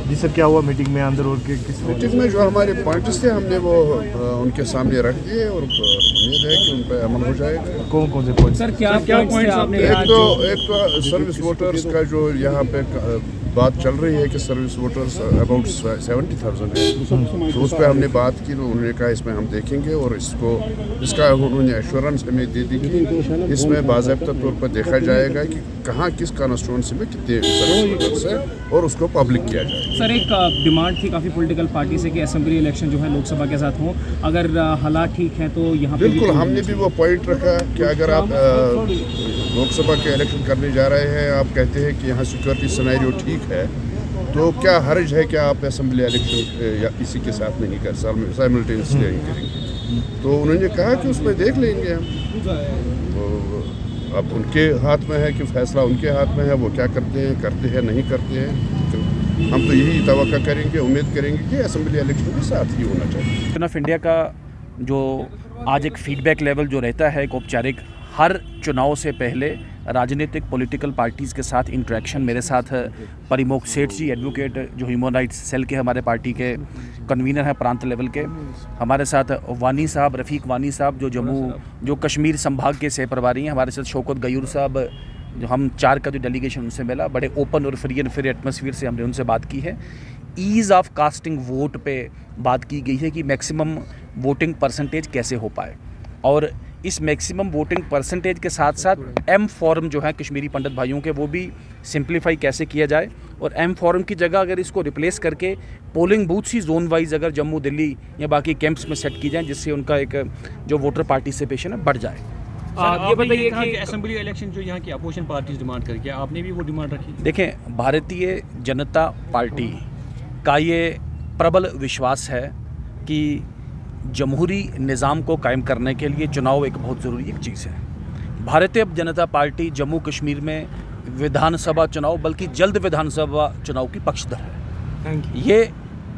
जी sir, क्या हुआ meeting में अंदर और किस मीटिंग में जो हमारे पॉइंट्स थे हमने वो उनके सामने रख दिए और उम्मीद है कि उन पर अमल हो जाएगा। कौन से पॉइंट सर? क्या पॉइंट्स आपने? एक तो सर्विस वोटर्स का जो यहाँ पे बात चल रही है कि सर्विस वोटर्स अबाउट 70,000 है, तो उस पर हमने बात की। तो उन्होंने कहा इसमें हम देखेंगे और इसका उन्होंने एश्योरेंस हमें दे दी कि इसमें बाज़ाब्ता तौर पर देखा जाएगा कि कहाँ किस कॉन्स्टिट्यूंसी में कितने सर्विस वोटर्स है और उसको पब्लिक किया जाए। सर, एक डिमांड थी काफ़ी पॉलिटिकल पार्टी से कि असेंबली इलेक्शन जो है लोकसभा के साथ हो, अगर हालात ठीक हैं तो यहाँ बिल्कुल हमने भी वो पॉइंट रखा कि अगर आप लोकसभा के इलेक्शन करने जा रहे हैं, आप कहते हैं कि यहाँ सिक्योरिटी सिनेरियो ठीक है, तो क्या हर्ज है कि आप असेंबली इलेक्शन या इसी के साथ नहीं कर साइमल्टेनियसली नहीं करेंगे। तो उन्होंने कहा कि उसमें देख लेंगे हम। तो अब उनके हाथ में है कि फैसला उनके हाथ में है, वो क्या करते हैं नहीं करते हैं। तो हम तो यही तवक्का करेंगे, उम्मीद करेंगे कि असेंबली इलेक्शन के साथ ही होना चाहिए। गवर्नमेंट ऑफ इंडिया का जो आज एक फीडबैक लेवल जो रहता है एक औपचारिक, हर चुनाव से पहले राजनीतिक पॉलिटिकल पार्टीज़ के साथ इंटरेक्शन। मेरे साथ परिमोख सेठ जी, एडवोकेट, जो ह्यूमन राइट्स सेल के हमारे पार्टी के कन्वीनर हैं प्रांत लेवल के, हमारे साथ वानी साहब, रफ़ीक वानी साहब जो कश्मीर संभाग के सह प्रभारी हैं, हमारे साथ शौकत गयूर साहब, जो हम 4 का जो डेलीगेशन उनसे मिला, बड़े ओपन और फ्री एंड फेयर एटमॉस्फेयर से हमने उनसे बात की है। ईज़ ऑफ कास्टिंग वोट पे बात की गई है कि मैक्सिमम वोटिंग परसेंटेज कैसे हो पाए, और इस मैक्सिमम वोटिंग परसेंटेज के साथ साथ एम फॉर्म जो है कश्मीरी पंडित भाइयों के, वो भी सिंप्लीफाई कैसे किया जाए, और एम फॉर्म की जगह अगर इसको रिप्लेस करके पोलिंग बूथ्स ही जोन वाइज अगर जम्मू, दिल्ली या बाकी कैंप्स में सेट की जाए, जिससे उनका एक जो वोटर पार्टिसिपेशन है बढ़ जाए। ये बताइए कि असेंबली इलेक्शन जो यहाँ की अपोजिशन पार्टीज डिमांड करके, आपने भी वो डिमांड रखी? देखें, भारतीय जनता पार्टी का ये प्रबल विश्वास है कि जमहूरी निज़ाम को कायम करने के लिए चुनाव एक बहुत ज़रूरी एक चीज़ है। भारतीय जनता पार्टी जम्मू कश्मीर में विधानसभा चुनाव, बल्कि जल्द विधानसभा चुनाव की पक्षधर है। ये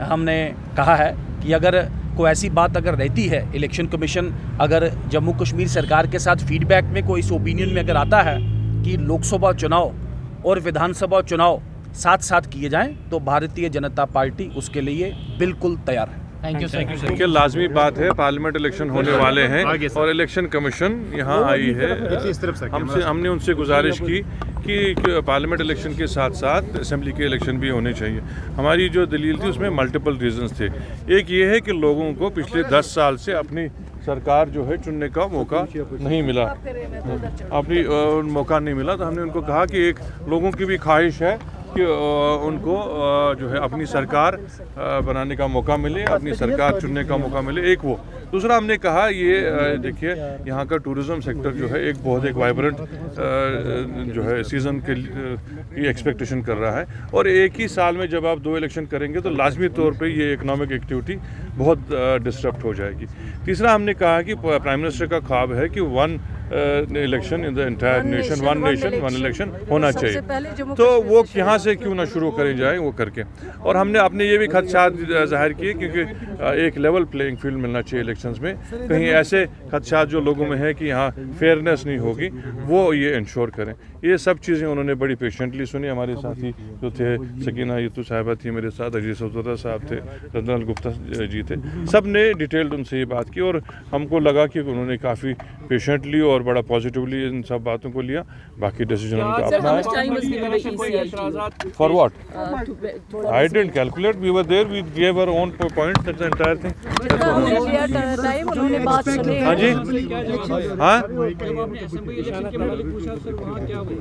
हमने कहा है कि अगर कोई ऐसी बात अगर रहती है, इलेक्शन कमीशन अगर जम्मू कश्मीर सरकार के साथ फीडबैक में कोई इस ओपिनियन में अगर आता है कि लोकसभा चुनाव और विधानसभा चुनाव साथ साथ किए जाएं, तो भारतीय जनता पार्टी उसके लिए बिल्कुल तैयार है। Thank you sir. देखिए, लाजमी बात है, पार्लियामेंट इलेक्शन होने वाले हैं और इलेक्शन कमीशन यहाँ आई है। हमने उनसे गुजारिश की कि पार्लियामेंट इलेक्शन के साथ साथ असेंबली के इलेक्शन भी होने चाहिए। हमारी जो दलील थी उसमें मल्टीपल रीजंस थे। एक ये है कि लोगों को पिछले 10 साल से अपनी सरकार जो है चुनने का मौका नहीं मिला, मौका नहीं मिला। तो हमने उनको कहा कि एक लोगों की भी ख्वाहिश है कि उनको जो है अपनी सरकार बनाने का मौका मिले, अपनी सरकार चुनने का मौका मिले। एक वो, दूसरा हमने कहा ये देखिए, यहाँ का टूरिज़्म सेक्टर जो है एक बहुत वाइब्रेंट जो है सीज़न की एक्सपेक्टेशन कर रहा है, और एक ही साल में जब आप 2 इलेक्शन करेंगे तो लाजमी तौर पे ये इकोनॉमिक एक्टिविटी बहुत डिस्टर्ब हो जाएगी। तीसरा हमने कहा कि प्राइम मिनिस्टर का ख्वाब है कि 1 election in the entire nation, 1 nation 1 election होना चाहिए। तो वो यहाँ से क्यों ना शुरू करी जाए वो करके। और हमने अपने ये भी खदशात जाहिर किए, क्योंकि एक लेवल प्लेइंग फील्ड मिलना चाहिए इलेक्शंस में। कहीं ऐसे खदशात जो लोगों में है कि यहाँ फेयरनेस नहीं होगी, वो ये इंश्योर करें। ये सब चीज़ें उन्होंने बड़ी पेशेंटली सुनी। हमारे साथी जो थे, सकीना यतू साहिबा थी मेरे साथ, अजीज सौदा साहब थे, रतन गुप्ता जी थे, सब ने डिटेल्ड उनसे ये बात की, और हमको लगा कि उन्होंने काफ़ी पेशेंटली और बड़ा पॉजिटिवली इन सब बातों को लिया। बाकी डिसीजन उनका अपना है। For what? I didn't calculate, we were there, we give our own points, that's the entire thing. हाँ जी, हाँ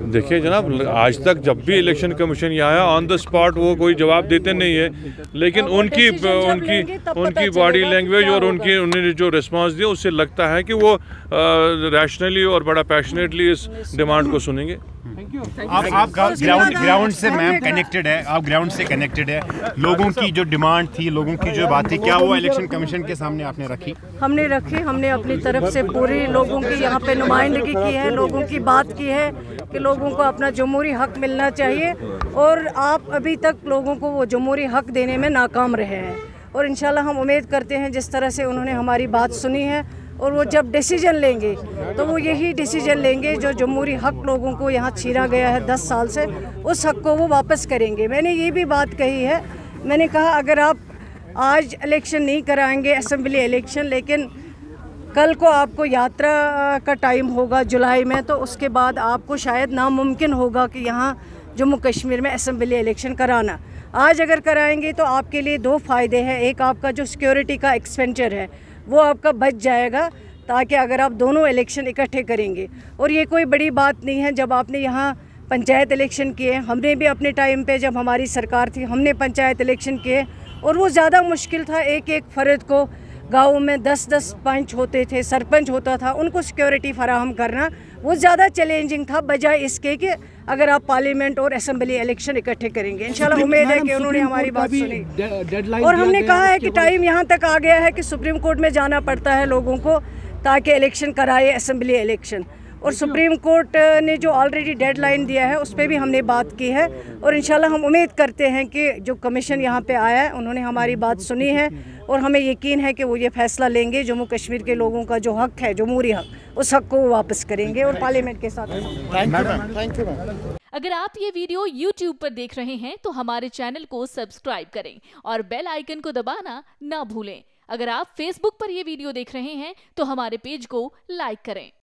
देखिए जनाब, आज तक जब भी इलेक्शन कमीशन यहाँ आया ऑन द स्पॉट वो कोई जवाब देते नहीं है, लेकिन उनकी बॉडी लैंग्वेज और उन्होंने जो रिस्पांस दिया उससे लगता है कि वो रैशनली और बड़ा पैशनेटली इस डिमांड को सुनेंगे। आप ग्राउंड से मैम कनेक्टेड है, आप ग्राउंड से कनेक्टेड है। लोगों की जो डिमांड थी, लोगों की जो बात थी, क्या वो इलेक्शन कमीशन के सामने आपने रखी? हमने रखी, हमने अपनी तरफ से पूरे लोगों की यहाँ पे नुमाइंदगी की है, लोगों की बात की है कि लोगों को अपना जमहूरी हक मिलना चाहिए, और आप अभी तक लोगों को वो जमहूरी हक देने में नाकाम रहे हैं। और इंशाल्लाह हम उम्मीद करते हैं जिस तरह से उन्होंने हमारी बात सुनी है, और वो जब डिसीजन लेंगे तो वो यही डिसीजन लेंगे जो जमहूरी हक लोगों को यहाँ छीना गया है 10 साल से, उस हक को वो वापस करेंगे। मैंने ये भी बात कही है मैंने कहा अगर आप आज इलेक्शन नहीं कराएंगे असेंबली इलेक्शन, लेकिन कल को आपको यात्रा का टाइम होगा जुलाई में, तो उसके बाद आपको शायद नामुमकिन होगा कि यहाँ जम्मू कश्मीर में असेंबली इलेक्शन कराना। आज अगर कराएंगे तो आपके लिए दो फ़ायदे हैं। एक, आपका जो सिक्योरिटी का एक्सपेंचर है वो आपका बच जाएगा, ताकि अगर आप दोनों इलेक्शन इकट्ठे करेंगे। और ये कोई बड़ी बात नहीं है। जब आपने यहाँ पंचायत इलेक्शन किए, हमने भी अपने टाइम पे जब हमारी सरकार थी हमने पंचायत इलेक्शन किए, और वो ज़्यादा मुश्किल था। एक एक फ़र्द को गाँव में 10-10 पंच होते थे, सरपंच होता था, उनको सिक्योरिटी फराहम करना वो ज़्यादा चैलेंजिंग था, बजाय इसके कि अगर आप पार्लियामेंट और असेंबली इलेक्शन इकट्ठे करेंगे। इंशाल्लाह उम्मीद है कि उन्होंने हमारी बात सुनी। और हमने कहा है कि टाइम यहाँ तक आ गया है कि सुप्रीम कोर्ट में जाना पड़ता है लोगों को, ताकि इलेक्शन कराए असेंबली इलेक्शन। और सुप्रीम कोर्ट ने जो ऑलरेडी डेडलाइन दिया है उस पर भी हमने बात की है, और इंशाल्लाह हम उम्मीद करते हैं कि जो कमीशन यहाँ पे आया है उन्होंने हमारी बात सुनी है, और हमें यकीन है कि वो ये फैसला लेंगे। जम्मू कश्मीर के लोगों का जो हक है, जमहूरी हक, उस हक को वो वापस करेंगे और पार्लियामेंट के साथ। Thank you. अगर आप ये वीडियो YouTube पर देख रहे हैं तो हमारे चैनल को सब्सक्राइब करें और बेल आइकन को दबाना ना भूलें। अगर आप Facebook पर ये वीडियो देख रहे हैं तो हमारे पेज को लाइक करें।